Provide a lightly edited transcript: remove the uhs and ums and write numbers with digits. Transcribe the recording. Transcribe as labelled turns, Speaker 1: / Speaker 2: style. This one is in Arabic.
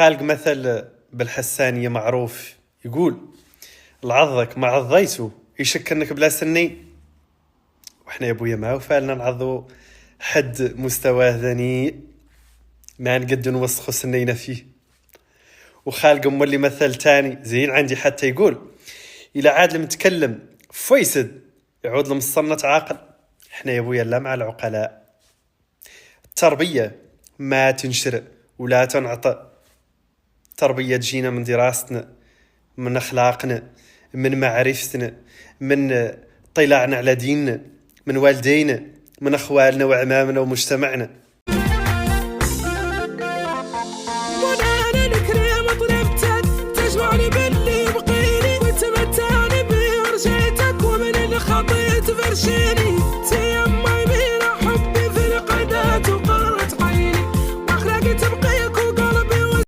Speaker 1: خالق مثل بالحسانية معروف يقول: العضك ما عضيته يشك انك بلا سني. واحنا يا ابويا ما وفالنا نعضو حد مستواه ذني ما نقد نوسخو سنينا فيه. وخالق مولي مثل تاني زين عندي حتى يقول: إلى عاد المتكلم فيسد يعود لمصنة عاقل. احنا يا ابويا لا مع العقلاء. التربية ما تنشر ولا تنعطى. تربية تجينا من دراستنا، من أخلاقنا، من معرفتنا، من طلعنا على ديننا، من والدينا، من أخوالنا وعمامنا ومجتمعنا.